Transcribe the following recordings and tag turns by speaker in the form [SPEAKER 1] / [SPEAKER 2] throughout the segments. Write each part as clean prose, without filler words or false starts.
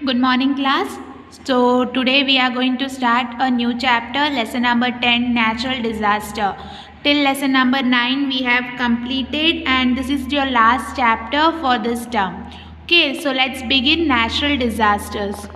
[SPEAKER 1] Good morning, class. So today we are going to start a new chapter, lesson number 10, natural disaster. Till lesson number 9 we have completed, and this is your last chapter for this term. Okay, so let's begin natural disasters.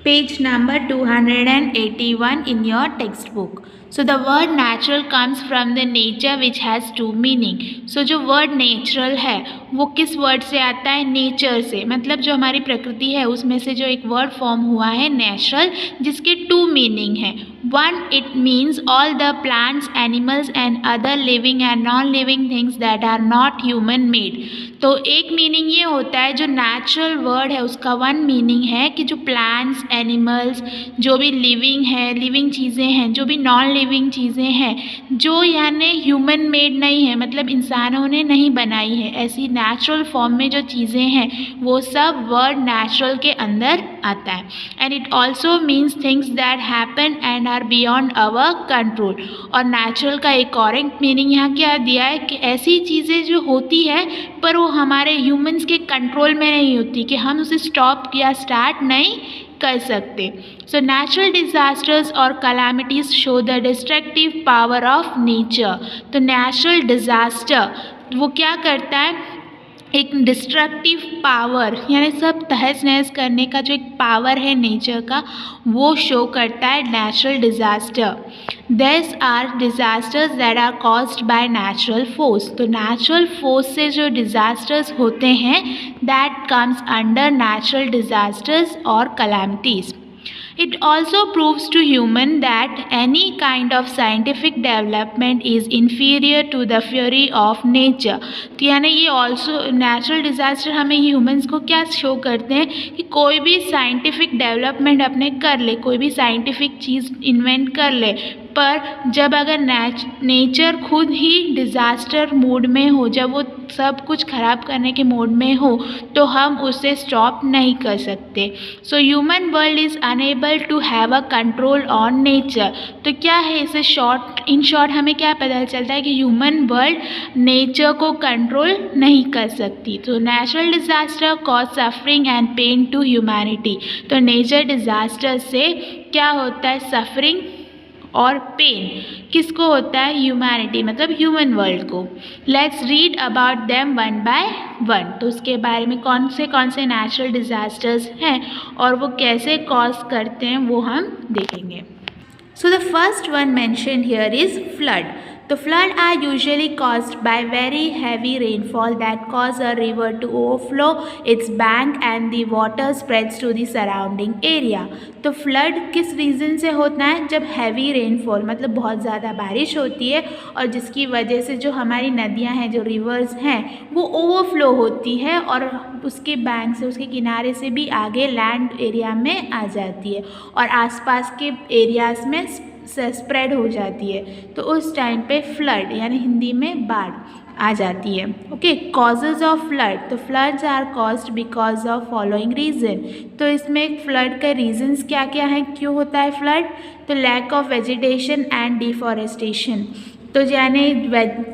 [SPEAKER 1] Page number 281 in your textbook. So the word natural comes from the nature which has two meaning. So जो word natural है वो किस word से आता है? nature से, मतलब जो हमारी प्रकृति है उसमें से जो एक word form हुआ है natural, जिसके two meaning है. One, it means all the plants, animals and other living and non-living things that are not human made. तो एक मीनिंग ये होता है जो नेचुरल वर्ड है उसका वन मीनिंग है कि जो प्लांट्स, एनिमल्स, जो भी लिविंग है, लिविंग चीज़ें हैं, जो भी नॉन लिविंग चीज़ें हैं, जो यानी ह्यूमन मेड नहीं है, मतलब इंसानों ने नहीं बनाई है, ऐसी नेचुरल फॉर्म में जो चीज़ें हैं वो सब वर्ड नेचुरल के अंदर आता है. And it also means things that happen and are beyond our control. और नेचुरल का एक और मीनिंग यहाँ क्या दिया है कि ऐसी चीज़ें जो होती है पर वो हमारे ह्यूमंस के कंट्रोल में नहीं होती, कि हम उसे स्टॉप या स्टार्ट नहीं कर सकते. सो नेचुरल डिजास्टर्स और calamities show the destructive power of nature. तो नेचुरल डिजास्टर वो क्या करता है? एक डिस्ट्रक्टिव पावर यानी सब तहस नहस करने का जो एक पावर है नेचर का वो शो करता है natural disaster. These are disasters that are caused by natural force. तो natural force से जो disasters होते हैं that comes under natural disasters or calamities. It also proves to human that any kind of scientific development is inferior to the fury of nature. तो यानी ये also natural disaster हमें humans को क्या show करते हैं कि कोई भी scientific development अपने कर ले, कोई भी scientific चीज़ invent कर ले, पर जब अगर नेचर खुद ही डिज़ास्टर मोड में हो, जब वो सब कुछ ख़राब करने के मोड में हो, तो हम उसे स्टॉप नहीं कर सकते. So human world is unable to have a control on nature. तो क्या है इसे इन शॉर्ट हमें क्या पता चलता है कि ह्यूमन वर्ल्ड नेचर को कंट्रोल नहीं कर सकती. तो natural disaster cause suffering and pain to humanity. तो नेचर डिज़ास्टर से क्या होता है? सफरिंग और पेन किसको होता है? ह्यूमैनिटी, मतलब ह्यूमन वर्ल्ड को. Let's read about them one by one. तो उसके बारे में कौन से नेचुरल डिज़ास्टर्स हैं और वो कैसे कॉज करते हैं वो हम देखेंगे. So the first one mentioned here is flood. The flood are usually caused by very heavy rainfall that cause a river to overflow its bank and the water spreads to the surrounding area. तो flood किस reason से होता है? जब heavy rainfall मतलब बहुत ज़्यादा बारिश होती है और जिसकी वजह से जो हमारी नदियां हैं, जो रिवर्स हैं, वो ओवरफ्लो होती है और उसके बैंक से, उसके किनारे से भी आगे लैंड एरिया में आ जाती है और आसपास के एरियाज़ में स्प्रेड हो जाती है. तो उस टाइम पे फ्लड यानी हिंदी में बाढ़ आ जाती है. Okay, causes of flood. तो floods are caused because of following reason. तो इसमें फ्लड का रीजंस क्या क्या हैं, क्यों होता है फ्लड? तो lack of vegetation and deforestation. तो यानी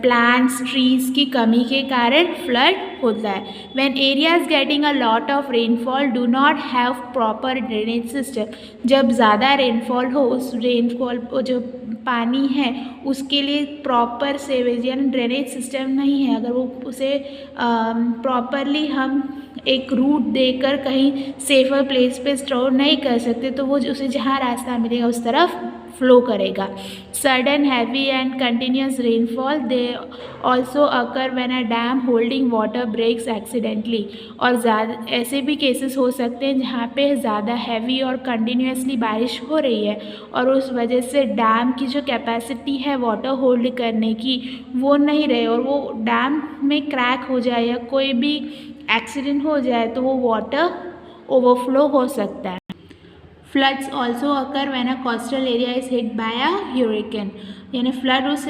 [SPEAKER 1] प्लांट्स, ट्रीज़ की कमी के कारण फ्लड होता है. When areas getting a lot of rainfall do not have proper drainage system. जब ज़्यादा रेनफॉल हो, उस रेनफॉल जो पानी है उसके लिए प्रॉपर सेवेज यानी ड्रेनेज सिस्टम नहीं है, अगर वो उसे प्रॉपरली हम एक रूट देकर कहीं सेफर प्लेस पे स्टोर नहीं कर सकते, तो वो उसे जहाँ रास्ता मिलेगा उस तरफ फ्लो करेगा. Sudden heavy and continuous rainfall they also occur when a dam holding water breaks accidentally. और ज़्यादा ऐसे भी केसेस हो सकते हैं जहाँ पे ज़्यादा हैवी और कंटिन्यूसली बारिश हो रही है और उस वजह से डैम की जो कैपेसिटी है वाटर होल्ड करने की वो नहीं रहे और वो डैम में क्रैक हो जाए या कोई भी एक्सीडेंट हो जाए तो वो वाटर ओवरफ्लो हो सकता है. Floods also occur when a coastal area is hit by अ ह्यूरिकेन. यानी फ्लड उस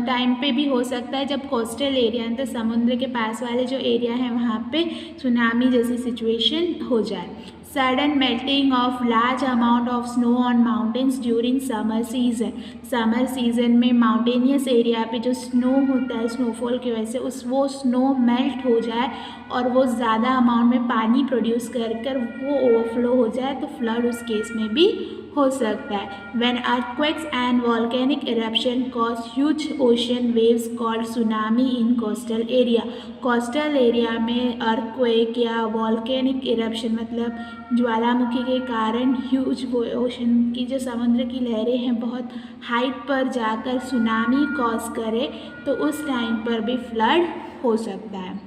[SPEAKER 1] टाइम पे भी हो सकता है जब कोस्टल एरिया तो समुद्र के पास वाले जो एरिया है वहाँ पे सुनामी जैसी सिचुएशन हो जाए. sudden melting of large amount of snow on mountains during summer season. Summer season में माउंटेनियस एरिया पे जो स्नो होता है स्नोफॉल की वजह से वो स्नो मेल्ट हो जाए और वो ज़्यादा अमाउंट में पानी प्रोड्यूस कर वो ओवरफ्लो हो जाए तो फ्लड उस केस में भी हो सकता है। When earthquakes and volcanic eruption cause huge ocean waves called tsunami in coastal area. Coastal area में अर्थक्वेक या वॉल्केनिक इरप्शन मतलब ज्वालामुखी के कारण ह्यूज ओशन की जो समुद्र की लहरें हैं बहुत हाइट पर जाकर सुनामी कॉज करे तो उस टाइम पर भी फ्लड हो सकता है।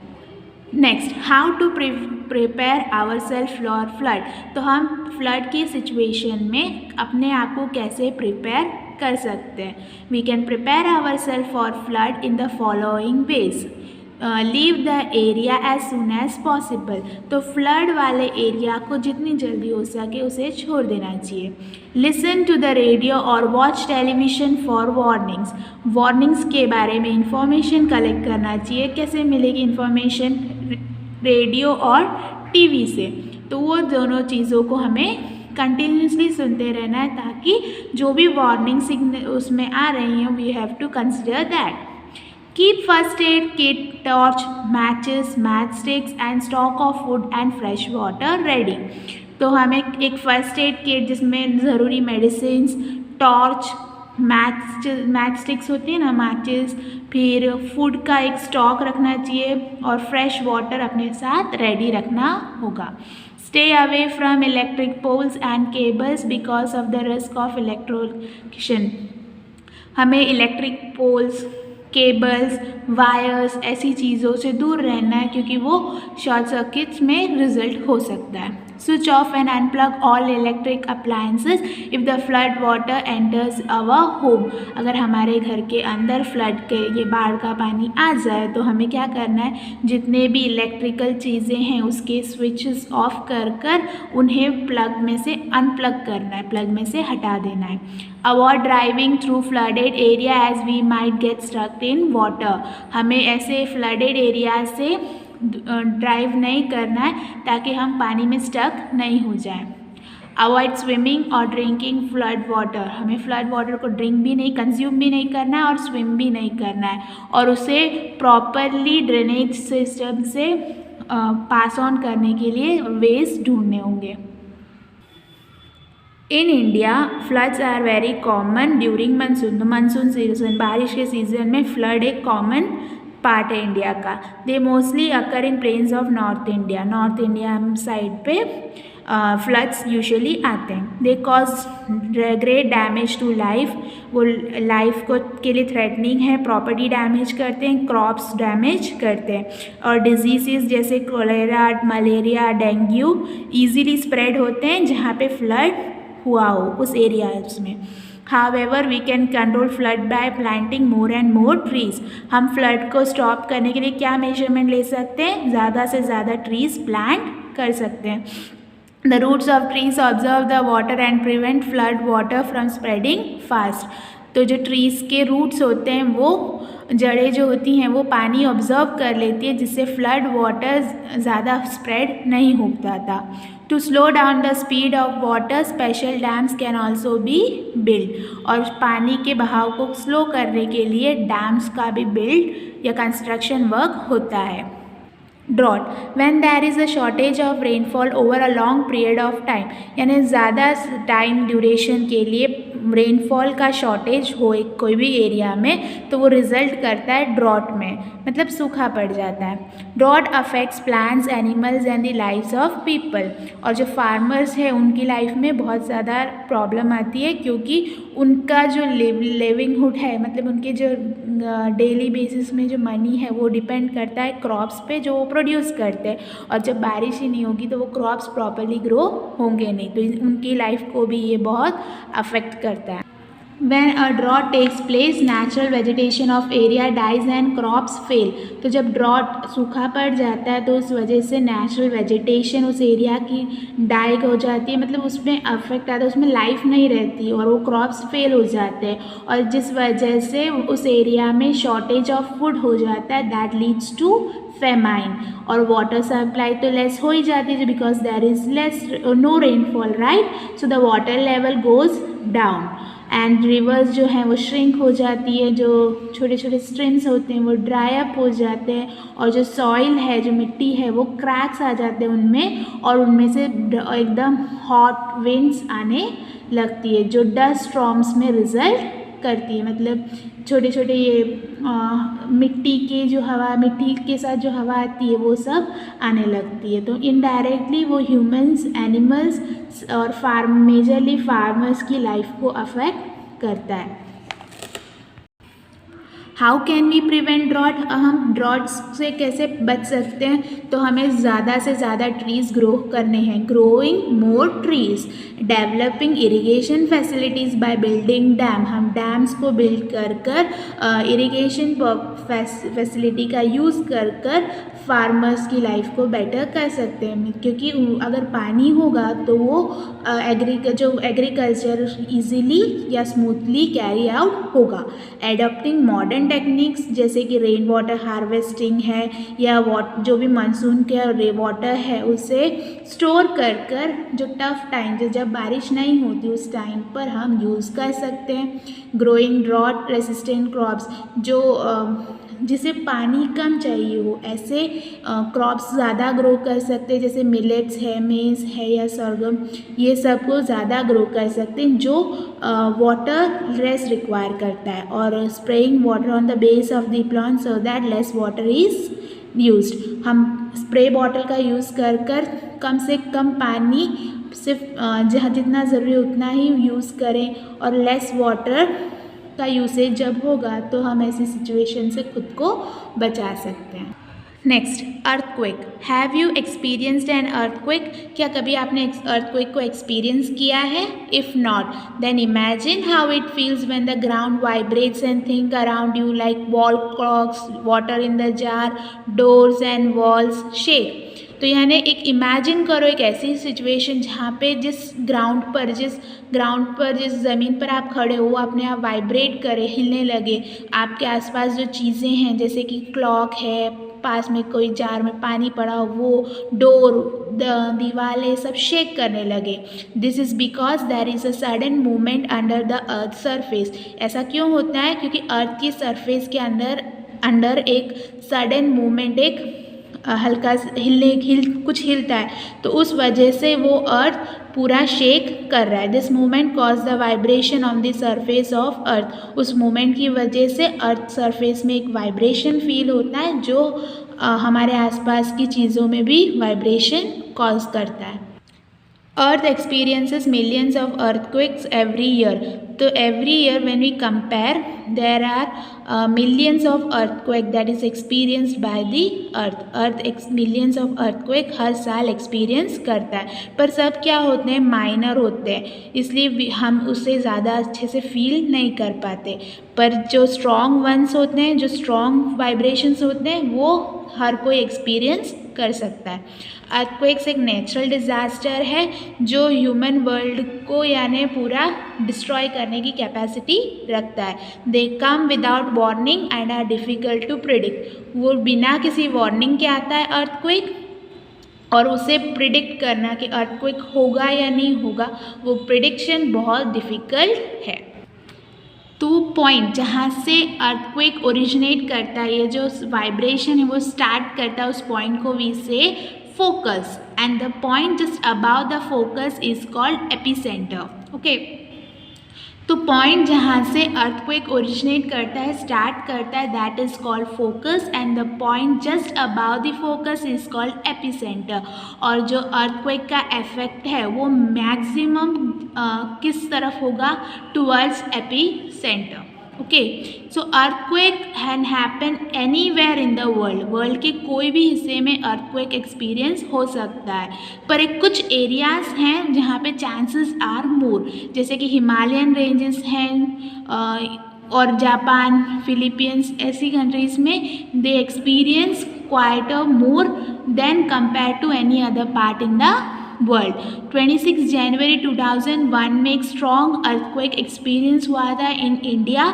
[SPEAKER 1] Next, how to prepare our self for flood. तो हम फ्लड की सिचुएशन में अपने आप को कैसे प्रिपेयर कर सकते हैं। We can prepare our self for flood in the following ways. Leave the area as soon as possible. तो फ्लड वाले एरिया को जितनी जल्दी हो सके उसे छोड़ देना चाहिए। लिसन टू द रेडियो और watch television for warnings. Warnings के बारे में इंफॉर्मेशन कलेक्ट करना चाहिए। कैसे मिलेगी इंफॉर्मेशन? रेडियो और टीवी से। तो वो दोनों चीज़ों को हमें कंटिन्यूसली सुनते रहना है ताकि जो भी वार्निंग सिग्नल उसमें आ रही हैं we have to consider that. Keep first aid kit, torch, matches, matchsticks and stock of food and fresh water ready. तो हमें एक फर्स्ट एड किट जिसमें ज़रूरी मेडिसिन्स, टॉर्च, मैच स्टिक्स होती है ना, मैचेस, फिर फूड का एक स्टॉक रखना चाहिए और फ्रेश वाटर अपने साथ रेडी रखना होगा। Stay away from electric poles and cables because of the risk of electrocution. हमें इलेक्ट्रिक पोल्स, केबल्स, वायर्स ऐसी चीज़ों से दूर रहना है क्योंकि वो शॉर्ट सर्किट्स में रिजल्ट हो सकता है। Switch off and unplug all electric appliances if the flood water enters our home. अगर हमारे घर के अंदर फ्लड के ये बाढ़ का पानी आ जाए तो हमें क्या करना है, जितने भी इलेक्ट्रिकल चीज़ें हैं उसके स्विचेस ऑफ कर उन्हें प्लग में से अनप्लग करना है, प्लग में से हटा देना है। Avoid driving through flooded area as we might get stuck in water. हमें ऐसे फ्लडेड एरिया से ड्राइव नहीं करना है ताकि हम पानी में स्टक नहीं हो जाएं। अवॉइड स्विमिंग और ड्रिंकिंग फ्लड वाटर। हमें फ्लड वाटर को ड्रिंक भी नहीं, कंज्यूम भी नहीं करना है और स्विम भी नहीं करना है और उसे प्रॉपरली ड्रेनेज सिस्टम से पास ऑन करने के लिए वेज ढूंढने होंगे। In India floods are very common during monsoon. तो मानसून सीजन, बारिश के सीज़न में फ्लड एक कॉमन पार्ट है इंडिया का। They mostly occur in plains of north India. North India side पे फ्लड्स यूजुअली आते हैं। They cause great damage to life. वो लाइफ को के लिए थ्रेटनिंग है, प्रॉपर्टी डैमेज करते हैं, क्रॉप्स डैमेज करते हैं और डिजीज़ जैसे cholera, malaria, dengue easily spread होते हैं जहाँ पे फ्लड हुआ हो उस एरियाज में। However, we can control flood by planting more and more trees. हम फ्लड को स्टॉप करने के लिए क्या मेजरमेंट ले सकते हैं? ज़्यादा से ज़्यादा ट्रीज़ प्लांट कर सकते हैं। The roots of trees absorb the water and prevent flood water from spreading fast. तो जो ट्रीज़ के रूट्स होते हैं वो जड़ें जो होती हैं वो पानी ऑब्जर्व कर लेती है जिससे फ्लड वाटर ज़्यादा स्प्रेड नहीं हो पाता। To slow down the speed of water special dams can also be build. और पानी के बहाव को स्लो करने के लिए डैम्स का भी बिल्ड या कंस्ट्रक्शन वर्क होता है। Drought, when there is a shortage of rainfall over a long period of time, यानी ज़्यादा टाइम ड्यूरेशन के लिए रेनफॉल का शॉर्टेज हो एक कोई भी एरिया में तो वो रिज़ल्ट करता है ड्रॉट में, मतलब सूखा पड़ जाता है। Drought affects plants, animals and the lives of people. और जो फार्मर्स हैं उनकी लाइफ में बहुत ज़्यादा प्रॉब्लम आती है क्योंकि उनका जो लिविंगहुड है, मतलब उनके जो डेली बेसिस में जो मनी है वो डिपेंड करता है क्रॉप्स पे जो वो प्रोड्यूस करते हैं और जब बारिश ही नहीं होगी तो वो क्रॉप्स प्रॉपर्ली ग्रो होंगे नहीं, तो उनकी लाइफ को भी ये बहुत अफेक्ट करता है। When a drought takes place, natural vegetation of area dies and crops fail. तो जब ड्रॉट सूखा पड़ जाता है तो उस वजह से नेचुरल वेजिटेशन उस एरिया की डाई हो जाती है, मतलब उसमें अफेक्ट आता है, उसमें लाइफ नहीं रहती और वो क्रॉप्स फेल हो जाते हैं और जिस वजह से उस एरिया में शॉर्टेज ऑफ फूड हो जाता है. That leads to famine. और वाटर सप्लाई तो लेस हो ही जाती है because there is less no rainfall, right. So the water level goes down and rivers जो हैं वो श्रिंक हो जाती है, जो छोटे छोटे स्ट्रीम्स होते हैं वो ड्राई अप हो जाते हैं और जो सॉइल है, जो मिट्टी है, वो क्रैक्स आ जाते हैं उनमें और उनमें से एकदम हॉट विंड्स आने लगती है जो डस्ट स्टॉर्म्स में रिजल्ट करती है. मतलब छोटे छोटे ये मिट्टी के जो हवा, मिट्टी के साथ जो हवा आती है वो सब आने लगती है. तो इनडायरेक्टली वो ह्यूमंस, एनिमल्स और मेजरली फार्मर्स की लाइफ को अफेक्ट करता है. How can we prevent drought. हम ड्रॉट्स से कैसे बच सकते हैं, तो हमें ज़्यादा से ज़्यादा ट्रीज़ ग्रो करने हैं. Growing more trees, developing irrigation facilities by building dam. हम डैम्स को बिल्ड कर इरिगेशन फैसिलिटी का यूज़ कर फार्मर्स की लाइफ को बेटर कर सकते हैं, क्योंकि अगर पानी होगा तो वो एग्रीकल्चर ईजीली या स्मूथली कैरी आउट होगा. एडॉप्टिंग मॉडर्न टेक्निक्स जैसे कि रेन वाटर हार्वेस्टिंग है या जो भी मानसून के वाटर है उसे स्टोर कर जो टफ टाइम, जब बारिश नहीं होती उस टाइम पर हम यूज़ कर सकते हैं. ग्रोइंग ड्रॉट रेसिस्टेंट क्रॉप्स, जो जिसे पानी कम चाहिए हो ऐसे क्रॉप्स ज़्यादा ग्रो कर सकते हैं, जैसे मिलेट्स है, मेज़ है या सरगम, ये सब को ज़्यादा ग्रो कर सकते हैं जो वाटर लेस रिक्वायर करता है. और spraying water on the base of the plant so that less water is used. हम स्प्रे बॉटल का यूज़ कर कम से कम पानी सिर्फ जहाँ जितना ज़रूरी उतना ही यूज़ करें और लेस वाटर का यूसेज जब होगा तो हम ऐसी सिचुएशन से खुद को बचा सकते हैं. Next, earthquake. Have you experienced an earthquake. क्या कभी आपने अर्थक्वेक को एक्सपीरियंस किया है? If not then imagine how it feels when the ground vibrates and think around you like wall clocks, water in the jar, doors and walls shake. तो यानी एक imagine करो एक ऐसी सिचुएशन जहाँ पे जिस ग्राउंड पर जिस ज़मीन पर आप खड़े हो वो अपने आप वाइब्रेट करे, हिलने लगे. आपके आसपास जो चीज़ें हैं जैसे कि क्लॉक है, पास में कोई जार में पानी पड़ा हो, वो डोर, दीवारें सब शेक करने लगे. This is because there is a sudden movement under the earth surface. ऐसा क्यों होता है? क्योंकि अर्थ की सरफेस के अंदर एक सडन मूवमेंट, एक हल्का कुछ हिलता है, तो उस वजह से वो अर्थ पूरा शेक कर रहा है. This movement cause the vibration on the surface of earth. उस मूवमेंट की वजह से अर्थ सरफेस में एक वाइब्रेशन फील होता है जो हमारे आसपास की चीज़ों में भी वाइब्रेशन कॉज करता है. Earth experiences millions of earthquakes every year. So every year when we compare, there are millions of earthquakes that is experienced by the earth. Millions of earthquake हर साल experience करता है, पर सब क्या होते हैं? माइनर होते हैं, इसलिए हम उससे ज़्यादा अच्छे से फील नहीं कर पाते. पर जो स्ट्रॉन्ग वंस होते हैं, जो स्ट्रॉन्ग वाइब्रेशंस होते हैं, वो हर कोई एक्सपीरियंस कर सकता है. अर्थक्वेक्स एक नेचुरल डिज़ास्टर है जो ह्यूमन वर्ल्ड को यानी पूरा डिस्ट्रॉय करने की कैपेसिटी रखता है. They come without warning and are difficult to predict. वो बिना किसी वार्निंग के आता है अर्थक्वेक, और उसे प्रिडिक्ट करना कि अर्थक्वेक होगा या नहीं होगा, वो प्रिडिक्शन बहुत डिफ़िकल्ट है. तो पॉइंट जहाँ से अर्थक्वेक ओरिजिनेट करता है, ये जो वाइब्रेशन है वो स्टार्ट करता है, उस पॉइंट को वी से focus, and the point just about the focus is called epicentre. Okay, तो पॉइंट जहाँ से अर्थक्वेक ओरिजिनेट करता है, स्टार्ट करता है, that is called focus, and the point just about the focus is called epicentre. और जो अर्थक्वेक का इफेक्ट है वो मैक्सिमम किस तरफ होगा? Towards epicentre. Okay. So earthquake can happen anywhere in the world, world के कोई भी हिस्से में अर्थक्वेक एक्सपीरियंस हो सकता है, पर एक कुछ एरियाज़ हैं जहाँ पे चांसेस आर मोर, जैसे कि हिमालयन रेंजेस हैं और जापान, फिलीपींस, ऐसी कंट्रीज़ में they experience quite a more than compare to any other part in the world. 26 जनवरी 2001 में एक स्ट्रॉन्ग अर्थक्वेक एक्सपीरियंस हुआ था in India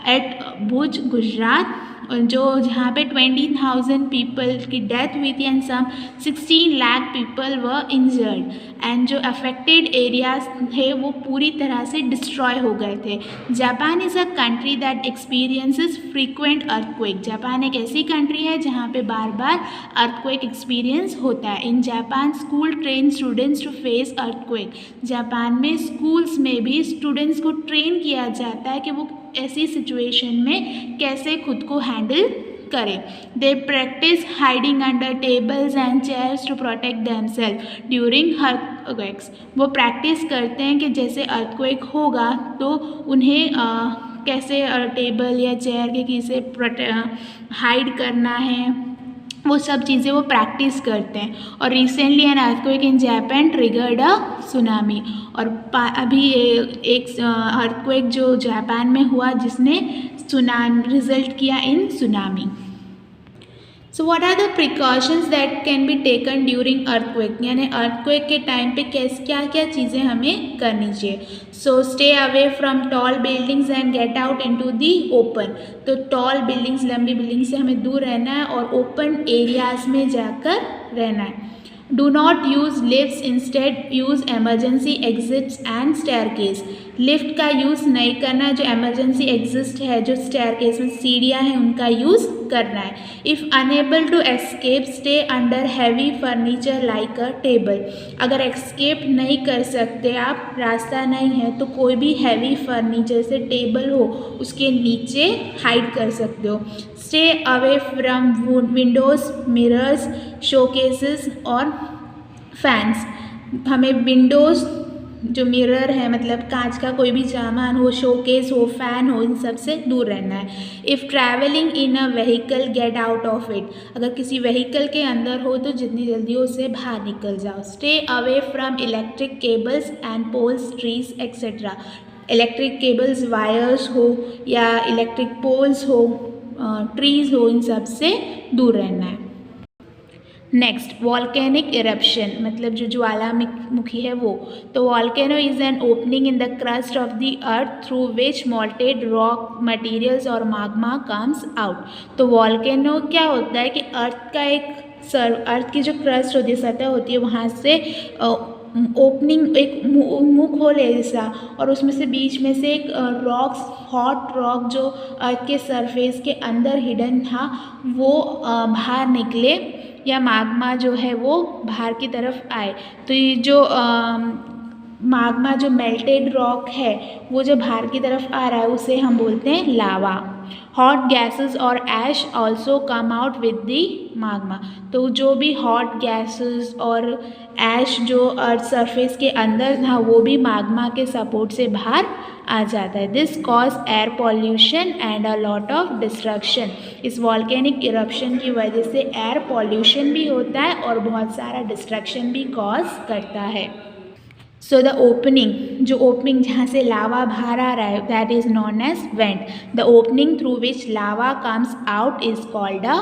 [SPEAKER 1] at Bhuj, Gujarat, जो जहाँ पे 20,000 पीपल की डेथ हुई थी and some 16 lakh people were injured, and जो अफेक्टेड एरियाज थे वो पूरी तरह से डिस्ट्रॉय हो गए थे। Japan is a country that experiences frequent earthquake, Japan एक ऐसी कंट्री है जहाँ पे बार बार अर्थक्वेक एक्सपीरियंस होता है। In Japan school train students to face earthquake, Japan में स्कूल्स में भी स्टूडेंट्स को ट्रेन किया जाता है कि वो ऐसी सिचुएशन में कैसे खुद को हैंडल करें। They practice hiding under tables and chairs to protect themselves during earthquakes, वो प्रैक्टिस करते हैं कि जैसे अर्थक्वेक होगा तो उन्हें कैसे टेबल या चेयर के किसे हाइड करना है, वो सब चीज़ें वो प्रैक्टिस करते हैं। और recently an earthquake in Japan triggered a tsunami, और अभी एक अर्थक्वेक जो जापान में हुआ जिसने रिजल्ट किया in tsunami. So what are the precautions that can be taken during earthquake, यानी अर्थक्वेक के टाइम पे क्या क्या चीज़ें हमें करनी चाहिए। So stay away from tall buildings and get out into the open, तो टॉल बिल्डिंग्स, लंबी बिल्डिंग से हमें दूर रहना है और ओपन एरियाज में जाकर रहना है। Do not use lifts, instead use emergency exits and staircase, lift का यूज़ नहीं करना, जो एमरजेंसी एग्जिस्ट है, जो स्टेयरकेस में सीढ़ियाँ हैं उनका यूज़ करना है। If unable to escape stay under heavy furniture like a table, अगर एस्केप नहीं कर सकते आप, रास्ता नहीं है, तो कोई भी हैवी फर्नीचर से टेबल हो उसके नीचे हाइड कर सकते हो। Stay away from Windows, mirrors, showcases और फैंस, हमें विंडोज़ जो मिरर है मतलब कांच का कोई भी सामान हो, शोकेस हो, फैन हो, इन सब से दूर रहना है। If travelling in a vehicle get out of it, अगर किसी व्हीकल के अंदर हो तो जितनी जल्दी हो उससे बाहर निकल जाओ। Stay away from electric cables and poles, trees etcetera, electric cables, wires हो या इलेक्ट्रिक पोल्स हो, ट्रीज हो, इन सब से दूर रहना है। नेक्स्ट, वॉल्केनिक इरप्शन, मतलब जो ज्वालामुखी है वो, तो volcano is an opening in the crust of the earth through which malted rock materials और माग्मा कम्स आउट। तो वॉल्केनो क्या होता है कि अर्थ का एक अर्थ की जो क्रस्ट होती है, सतह होती है, वहाँ से ओपनिंग, एक मुंह खोल है जैसा, और उसमें से बीच में से एक रॉक्स, हॉट रॉक जो अर्थ के सरफेस के अंदर हिडन था वो बाहर निकले, या माग्मा जो है वो बाहर की तरफ आए। तो ये जो माग्मा, जो मेल्टेड रॉक है, वो जो बाहर की तरफ आ रहा है उसे हम बोलते हैं लावा। हॉट गैसेस और ash also come out with the magma, तो जो भी हॉट गैसेस और ऐश जो अर्थ सरफेस के अंदर था वो भी माग्मा के सपोर्ट से बाहर आ जाता है। This cause air pollution and a lot of destruction, इस वॉल्केनिक इरप्शन की वजह से एयर पॉल्यूशन भी होता है और बहुत सारा डिस्ट्रक्शन भी कॉज करता है। सो द ओपनिंग, जो ओपनिंग जहाँ से लावा बाहर आ रहा है, that is known as vent. The opening through which lava comes out is called a.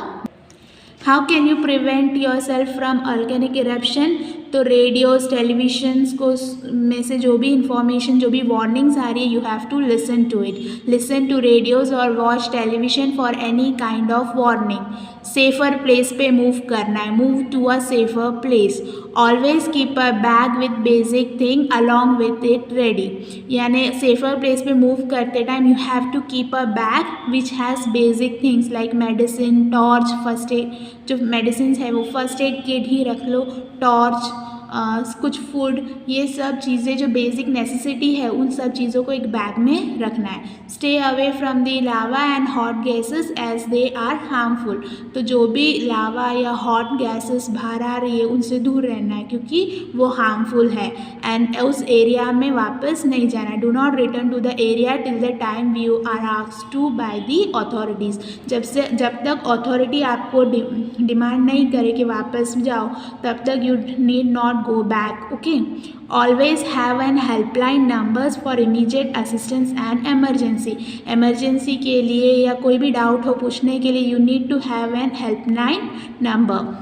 [SPEAKER 1] How can you prevent yourself from volcanic eruption, तो रेडियोज़, टेलीविजन्स को में से जो भी इंफॉर्मेशन, जो भी वार्निंग्स आ रही है, you have to listen to it, listen to radios और watch television for any kind of warning. Safer place पे मूव करना है, move to a safer place. Always keep a bag with basic thing along with it ready, यानी safer place पे move करते time you have to keep a bag which has basic things like medicine, torch, first aid, जो medicine है वो first aid kit ही रख लो, torch कुछ food, ये सब चीज़ें जो बेसिक नेसेसिटी है उन सब चीज़ों को एक बैग में रखना है. Stay away from the lava and hot gases as they are harmful. तो जो भी लावा या हॉट गैसेस बाहर आ रही है उनसे दूर रहना है क्योंकि वो हार्मफुल है. एंड उस एरिया में वापस नहीं जाना. Do not return to the area till the time you are asked to by the authorities. जब तक अथॉरिटी आपको डिमांड नहीं करे कि वापस जाओ तब तक you need not go back. Okay. Always have an helpline numbers for immediate assistance and emergency. Emergency के लिए या कोई भी डाउट हो पूछने के लिए you need to have an helpline number.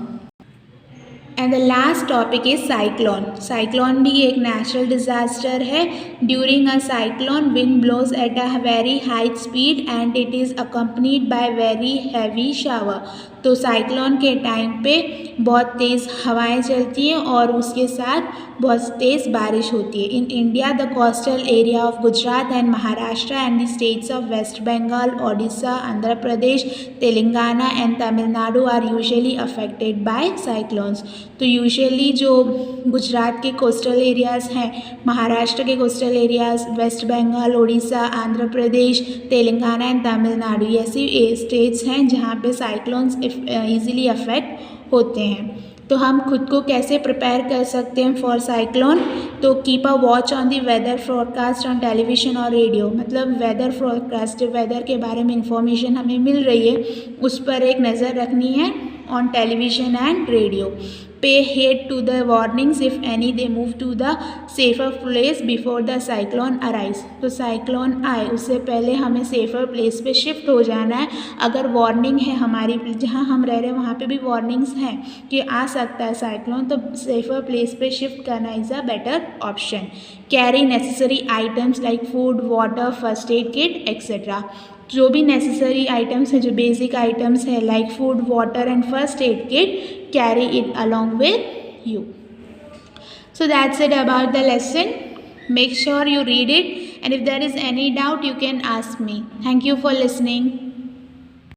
[SPEAKER 1] And the last topic is cyclone. Cyclone भी एक नेचुरल डिज़ास्टर है. During a cyclone wind blows at a very high speed and it is accompanied by very heavy shower. तो cyclone के time पे बहुत तेज़ हवाएं चलती हैं और उसके साथ बहुत तेज़ बारिश होती है. In India the coastal area of Gujarat and Maharashtra and the states of West Bengal, Odisha, Andhra Pradesh, Telangana and Tamil Nadu are usually affected by cyclones. तो यूजुअली जो गुजरात के कोस्टल एरियाज़ हैं, महाराष्ट्र के coastal areas, West Bengal, Odisha, Andhra Pradesh, Telangana and Tamil Nadu, ये ऐसी स्टेट्स हैं जहाँ पे साइक्लोन्स ईज़िली अफेक्ट होते हैं. तो हम खुद को कैसे प्रिपेयर कर सकते हैं फॉर साइक्लोन? तो keep a watch on the weather forecast on television और रेडियो. मतलब वेदर फोरकास्ट, वेदर के बारे में इंफॉर्मेशन हमें मिल रही है उस पर एक नज़र रखनी है on television and radio. Pay heed to the warnings if any they move to the safer place before the cyclone arrives. तो साइक्लोन आए उससे पहले हमें सेफर प्लेस पे शिफ्ट हो जाना है. अगर वार्निंग है हमारी जहाँ हम रह रहे हैं वहाँ पे भी वार्निंग्स हैं कि आ सकता है साइक्लोन, तो सेफर प्लेस पे शिफ्ट करना is a better option. Carry necessary items like food, water, first aid kit etcetera. जो भी नेसेसरी आइटम्स हैं, जो बेसिक आइटम्स हैं like food, water and first aid kit, carry it along with you. So that's it about the lesson. Make sure you read it and if there is any doubt you can ask me. Thank you for listening.